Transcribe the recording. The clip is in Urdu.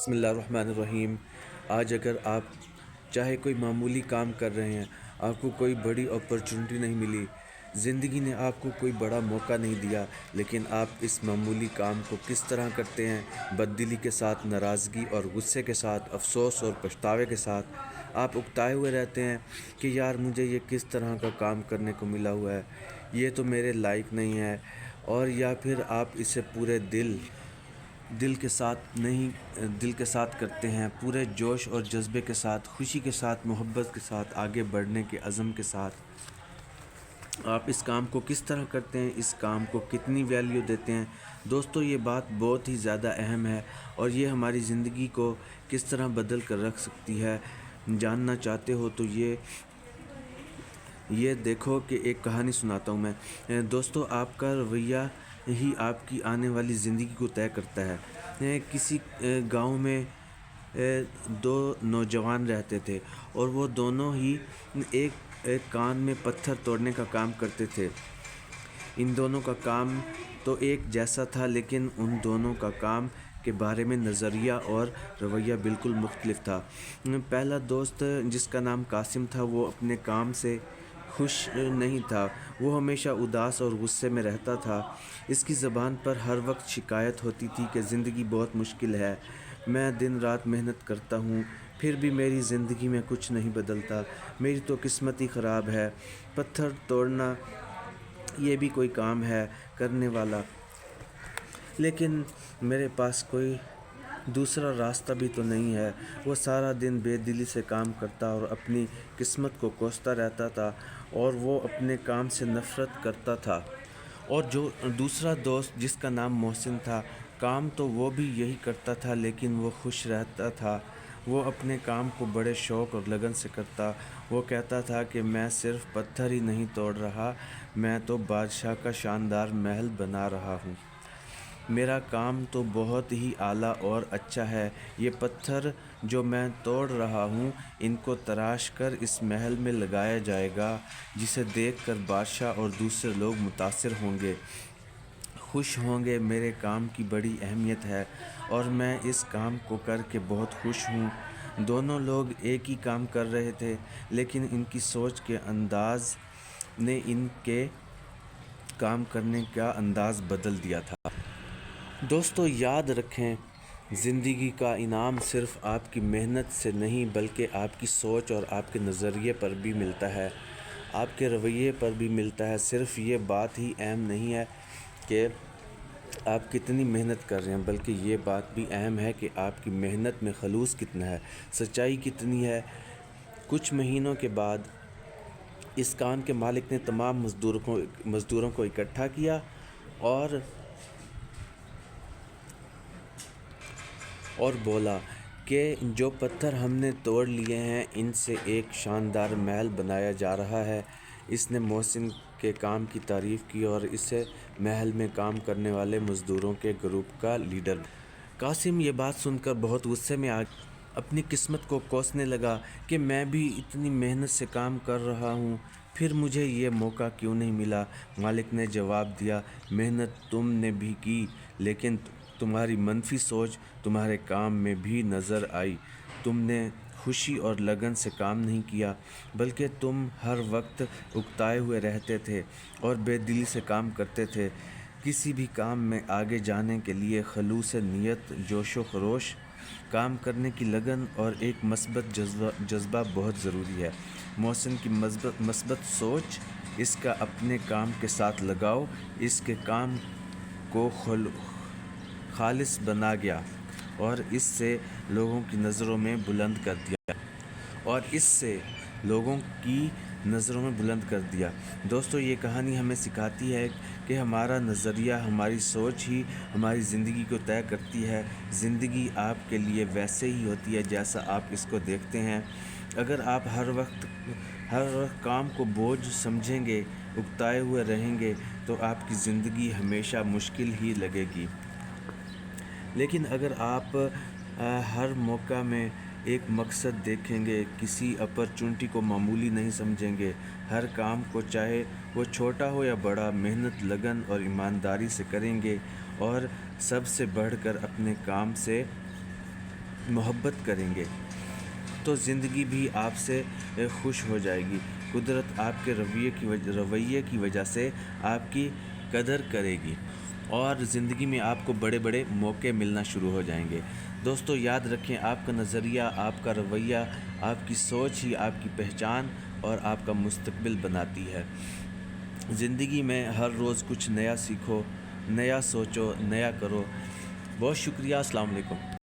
بسم اللہ الرحمن الرحیم۔ آج اگر آپ چاہے کوئی معمولی کام کر رہے ہیں، آپ کو کوئی بڑی اپرچونٹی نہیں ملی، زندگی نے آپ کو کوئی بڑا موقع نہیں دیا، لیکن آپ اس معمولی کام کو کس طرح کرتے ہیں، بددلی کے ساتھ، ناراضگی اور غصے کے ساتھ، افسوس اور پچھتاوے کے ساتھ آپ اکتائے ہوئے رہتے ہیں کہ یار مجھے یہ کس طرح کا کام کرنے کو ملا ہوا ہے، یہ تو میرے لائق نہیں ہے، اور یا پھر آپ اسے پورے دل کے ساتھ کرتے ہیں، پورے جوش اور جذبے کے ساتھ، خوشی کے ساتھ، محبت کے ساتھ، آگے بڑھنے کے عزم کے ساتھ آپ اس کام کو کس طرح کرتے ہیں، اس کام کو کتنی ویلیو دیتے ہیں۔ دوستو، یہ بات بہت ہی زیادہ اہم ہے اور یہ ہماری زندگی کو کس طرح بدل کر رکھ سکتی ہے۔ جاننا چاہتے ہو تو یہ دیکھو کہ ایک کہانی سناتا ہوں میں۔ دوستو، آپ کا رویہ ہی آپ کی آنے والی زندگی کو طے کرتا ہے۔ کسی گاؤں میں دو نوجوان رہتے تھے اور وہ دونوں ہی ایک کان میں پتھر توڑنے کا کام کرتے تھے۔ ان دونوں کا کام تو ایک جیسا تھا، لیکن ان دونوں کا کام کے بارے میں نظریہ اور رویہ بالکل مختلف تھا۔ پہلا دوست، جس کا نام قاسم تھا، وہ اپنے کام سے خوش نہیں تھا۔ وہ ہمیشہ اداس اور غصے میں رہتا تھا۔ اس کی زبان پر ہر وقت شکایت ہوتی تھی کہ زندگی بہت مشکل ہے، میں دن رات محنت کرتا ہوں، پھر بھی میری زندگی میں کچھ نہیں بدلتا، میری تو قسمت ہی خراب ہے، پتھر توڑنا یہ بھی کوئی کام ہے کرنے والا، لیکن میرے پاس کوئی دوسرا راستہ بھی تو نہیں ہے۔ وہ سارا دن بے دلی سے کام کرتا اور اپنی قسمت کو کوستا رہتا تھا، اور وہ اپنے کام سے نفرت کرتا تھا۔ اور جو دوسرا دوست، جس کا نام محسن تھا، کام تو وہ بھی یہی کرتا تھا، لیکن وہ خوش رہتا تھا۔ وہ اپنے کام کو بڑے شوق اور لگن سے کرتا۔ وہ کہتا تھا کہ میں صرف پتھر ہی نہیں توڑ رہا، میں تو بادشاہ کا شاندار محل بنا رہا ہوں۔ میرا کام تو بہت ہی اعلیٰ اور اچھا ہے۔ یہ پتھر جو میں توڑ رہا ہوں، ان کو تراش کر اس محل میں لگایا جائے گا، جسے دیکھ کر بادشاہ اور دوسرے لوگ متاثر ہوں گے، خوش ہوں گے۔ میرے کام کی بڑی اہمیت ہے اور میں اس کام کو کر کے بہت خوش ہوں۔ دونوں لوگ ایک ہی کام کر رہے تھے، لیکن ان کی سوچ کے انداز نے ان کے کام کرنے کا انداز بدل دیا تھا۔ دوستو، یاد رکھیں، زندگی کا انعام صرف آپ کی محنت سے نہیں بلکہ آپ کی سوچ اور آپ کے نظریے پر بھی ملتا ہے، آپ کے رویے پر بھی ملتا ہے۔ صرف یہ بات ہی اہم نہیں ہے کہ آپ کتنی محنت کر رہے ہیں، بلکہ یہ بات بھی اہم ہے کہ آپ کی محنت میں خلوص کتنا ہے، سچائی کتنی ہے۔ کچھ مہینوں کے بعد اس کان کے مالک نے تمام مزدوروں کو اکٹھا کیا اور بولا کہ جو پتھر ہم نے توڑ لیے ہیں، ان سے ایک شاندار محل بنایا جا رہا ہے۔ اس نے محسن کے کام کی تعریف کی اور اسے محل میں کام کرنے والے مزدوروں کے گروپ کا لیڈر بنایا۔ قاسم یہ بات سن کر بہت غصے میں آ گیا، اپنی قسمت کو کوسنے لگا کہ میں بھی اتنی محنت سے کام کر رہا ہوں، پھر مجھے یہ موقع کیوں نہیں ملا۔ مالک نے جواب دیا، محنت تم نے بھی کی، لیکن تمہاری منفی سوچ تمہارے کام میں بھی نظر آئی۔ تم نے خوشی اور لگن سے کام نہیں کیا، بلکہ تم ہر وقت اکتائے ہوئے رہتے تھے اور بے دلی سے کام کرتے تھے۔ کسی بھی کام میں آگے جانے کے لیے خلوص نیت، جوش و خروش، کام کرنے کی لگن اور ایک مثبت جذبہ بہت ضروری ہے۔ محسن کی مثبت سوچ، اس کا اپنے کام کے ساتھ لگاؤ، اس کے کام کو خالص بنا گیا اور اس سے لوگوں کی نظروں میں بلند کر دیا۔ دوستو، یہ کہانی ہمیں سکھاتی ہے کہ ہمارا نظریہ، ہماری سوچ ہی ہماری زندگی کو طے کرتی ہے۔ زندگی آپ کے لیے ویسے ہی ہوتی ہے جیسا آپ اس کو دیکھتے ہیں۔ اگر آپ ہر وقت کام کو بوجھ سمجھیں گے، اکتائے ہوئے رہیں گے، تو آپ کی زندگی ہمیشہ مشکل ہی لگے گی۔ لیکن اگر آپ ہر موقع میں ایک مقصد دیکھیں گے، کسی اپرچونٹی کو معمولی نہیں سمجھیں گے، ہر کام کو چاہے وہ چھوٹا ہو یا بڑا، محنت، لگن اور ایمانداری سے کریں گے، اور سب سے بڑھ کر اپنے کام سے محبت کریں گے تو زندگی بھی آپ سے خوش ہو جائے گی۔ قدرت آپ کے رویے کی وجہ سے آپ کی قدر کرے گی اور زندگی میں آپ کو بڑے بڑے موقع ملنا شروع ہو جائیں گے۔ دوستو یاد رکھیں، آپ کا نظریہ، آپ کا رویہ، آپ کی سوچ ہی آپ کی پہچان اور آپ کا مستقبل بناتی ہے۔ زندگی میں ہر روز کچھ نیا سیکھو، نیا سوچو، نیا کرو۔ بہت شکریہ، السلام علیکم۔